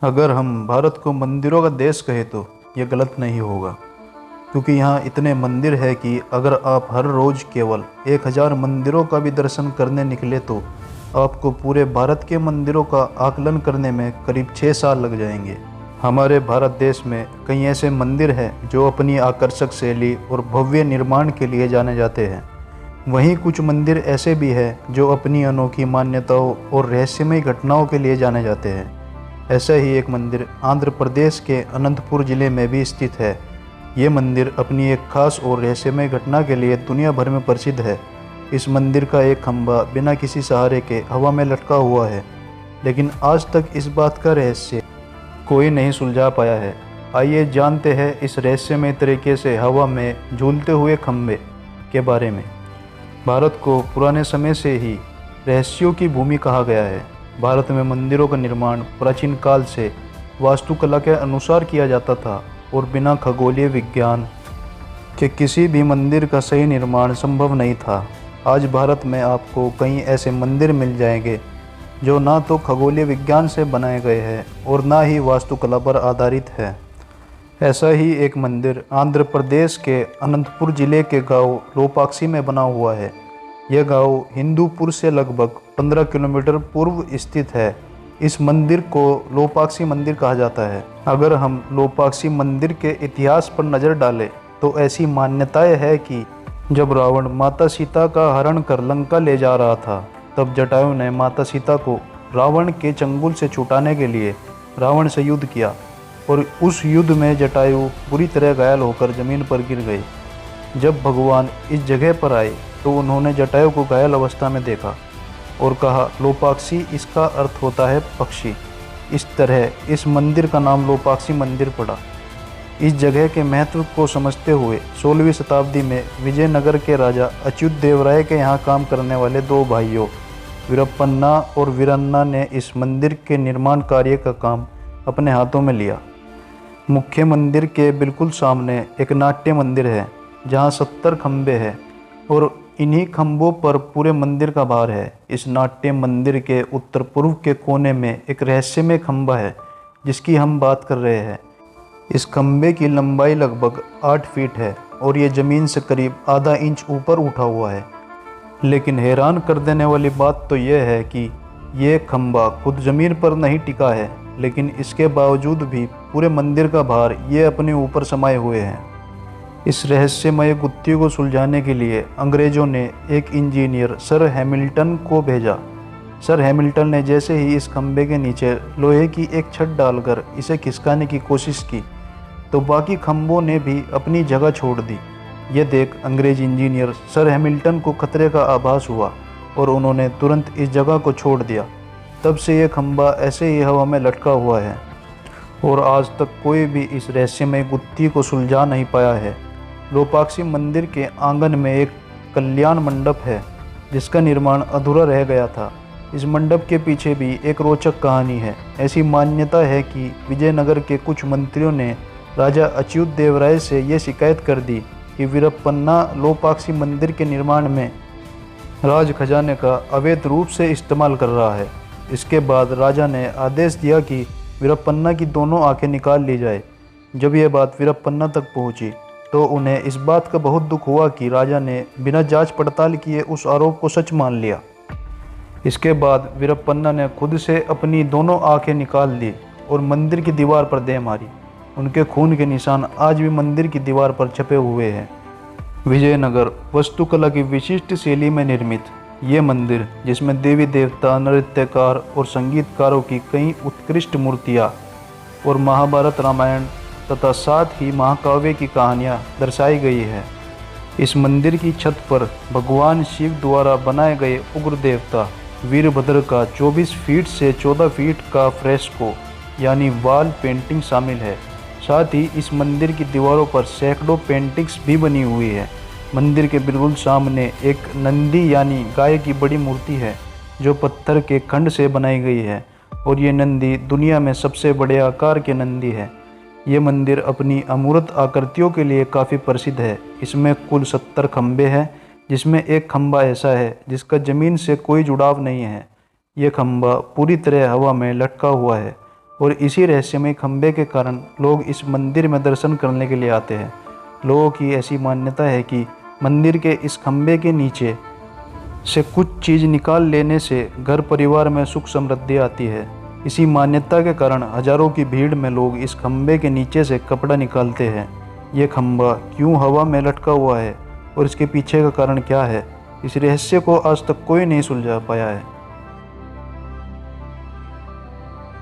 अगर हम भारत को मंदिरों का देश कहें तो यह गलत नहीं होगा, क्योंकि यहाँ इतने मंदिर है कि अगर आप हर रोज़ केवल 1000 मंदिरों का भी दर्शन करने निकले तो आपको पूरे भारत के मंदिरों का आकलन करने में करीब 6 साल लग जाएंगे। हमारे भारत देश में कई ऐसे मंदिर हैं जो अपनी आकर्षक शैली और भव्य निर्माण के लिए जाने जाते हैं। वहीं कुछ मंदिर ऐसे भी हैं जो अपनी अनोखी मान्यताओं और रहस्यमय घटनाओं के लिए जाने जाते हैं। ऐसा ही एक मंदिर आंध्र प्रदेश के अनंतपुर जिले में भी स्थित है। ये मंदिर अपनी एक खास और रहस्यमय घटना के लिए दुनिया भर में प्रसिद्ध है। इस मंदिर का एक खंभा बिना किसी सहारे के हवा में लटका हुआ है, लेकिन आज तक इस बात का रहस्य कोई नहीं सुलझा पाया है। आइए जानते हैं इस रहस्यमय तरीके से हवा में झूलते हुए खंभे के बारे में। भारत को पुराने समय से ही रहस्यों की भूमि कहा गया है। भारत में मंदिरों का निर्माण प्राचीन काल से वास्तुकला के अनुसार किया जाता था और बिना खगोलीय विज्ञान के किसी भी मंदिर का सही निर्माण संभव नहीं था। आज भारत में आपको कई ऐसे मंदिर मिल जाएंगे जो ना तो खगोलीय विज्ञान से बनाए गए हैं और ना ही वास्तुकला पर आधारित है। ऐसा ही एक मंदिर आंध्र प्रदेश के अनंतपुर जिले के गांव लोपाक्षी में बना हुआ है। यह गांव हिंदूपुर से लगभग 15 किलोमीटर पूर्व स्थित है। इस मंदिर को लोपाक्षी मंदिर कहा जाता है। अगर हम लोपाक्षी मंदिर के इतिहास पर नज़र डालें तो ऐसी मान्यताएं है कि जब रावण माता सीता का हरण कर लंका ले जा रहा था, तब जटायु ने माता सीता को रावण के चंगुल से छुटाने के लिए रावण से युद्ध किया और उस युद्ध में जटायु बुरी तरह घायल होकर जमीन पर गिर गए। जब भगवान इस जगह पर आए तो उन्होंने जटायु को घायल अवस्था में देखा और कहा लोपाक्षी, इसका अर्थ होता है पक्षी। इस तरह इस मंदिर का नाम लोपाक्षी मंदिर पड़ा। इस जगह के महत्व को समझते हुए 16वीं शताब्दी में विजयनगर के राजा अच्युत देव राय के यहाँ काम करने वाले 2 भाइयों वीरप्पन्ना और वीरन्ना ने इस मंदिर के निर्माण कार्य का काम अपने हाथों में लिया। मुख्य मंदिर के बिल्कुल सामने एक नाट्य मंदिर है जहाँ 70 खंभे हैं और इन्हीं खंभों पर पूरे मंदिर का भार है। इस नाट्य मंदिर के उत्तर पूर्व के कोने में एक रहस्यमय खंभा है जिसकी हम बात कर रहे हैं। इस खंभे की लंबाई लगभग 8 फीट है और ये ज़मीन से करीब आधा इंच ऊपर उठा हुआ है। लेकिन हैरान कर देने वाली बात तो यह है कि ये खंभा खुद ज़मीन पर नहीं टिका है, लेकिन इसके बावजूद भी पूरे मंदिर का भार ये अपने ऊपर समाये हुए हैं। इस रहस्यमय गुत्थी को सुलझाने के लिए अंग्रेज़ों ने एक इंजीनियर सर हैमिल्टन को भेजा। सर हैमिल्टन ने जैसे ही इस खंभे के नीचे लोहे की एक छत डालकर इसे खिसकाने की कोशिश की तो बाकी खंभों ने भी अपनी जगह छोड़ दी। यह देख अंग्रेज इंजीनियर सर हैमिल्टन को खतरे का आभास हुआ और उन्होंने तुरंत इस जगह को छोड़ दिया। तब से यह खंभा ऐसे ही हवा में लटका हुआ है और आज तक कोई भी इस रहस्यमय गुत्थी को सुलझा नहीं पाया है। लोपाक्षी मंदिर के आंगन में एक कल्याण मंडप है जिसका निर्माण अधूरा रह गया था। इस मंडप के पीछे भी एक रोचक कहानी है। ऐसी मान्यता है कि विजयनगर के कुछ मंत्रियों ने राजा अच्युत देव राय से ये शिकायत कर दी कि वीरप्पन्ना लोपाक्षी मंदिर के निर्माण में राज खजाने का अवैध रूप से इस्तेमाल कर रहा है। इसके बाद राजा ने आदेश दिया कि वीरप्पन्ना की दोनों आंखें निकाल ली जाए। जब यह बात वीरप्पन्ना तक पहुंची तो उन्हें इस बात का बहुत दुख हुआ कि राजा ने बिना जांच पड़ताल किए उस आरोप को सच मान लिया। इसके बाद वीरप्पन्ना ने खुद से अपनी दोनों आंखें निकाल ली और मंदिर की दीवार पर दे मारी। उनके खून के निशान आज भी मंदिर की दीवार पर छपे हुए हैं। विजयनगर वास्तुकला की विशिष्ट शैली में निर्मित ये मंदिर, जिसमें देवी देवता, नृत्यकार और संगीतकारों की कई उत्कृष्ट मूर्तियाँ और महाभारत, रामायण तथा साथ ही महाकाव्य की कहानियाँ दर्शाई गई है। इस मंदिर की छत पर भगवान शिव द्वारा बनाए गए उग्र देवता वीरभद्र का 24 फीट से 14 फीट का फ्रेस्को यानी वॉल पेंटिंग शामिल है। साथ ही इस मंदिर की दीवारों पर सैकड़ों पेंटिंग्स भी बनी हुई है। मंदिर के बिल्कुल सामने एक नंदी यानी गाय की बड़ी मूर्ति है जो पत्थर के खंड से बनाई गई है और ये नंदी दुनिया में सबसे बड़े आकार के नंदी है। ये मंदिर अपनी अमूर्त आकृतियों के लिए काफ़ी प्रसिद्ध है। इसमें कुल 70 खंभे हैं, जिसमें एक खंभा ऐसा है जिसका ज़मीन से कोई जुड़ाव नहीं है। ये खंभा पूरी तरह हवा में लटका हुआ है और इसी रहस्यमय खंभे के कारण लोग इस मंदिर में दर्शन करने के लिए आते हैं। लोगों की ऐसी मान्यता है कि मंदिर के इस खंभे के नीचे से कुछ चीज़ निकाल लेने से घर परिवार में सुख समृद्धि आती है। इसी मान्यता के कारण हजारों की भीड़ में लोग इस खंभे के नीचे से कपड़ा निकालते हैं। ये खंभा क्यों हवा में लटका हुआ है और इसके पीछे का कारण क्या है, इस रहस्य को आज तक कोई नहीं सुलझा पाया है।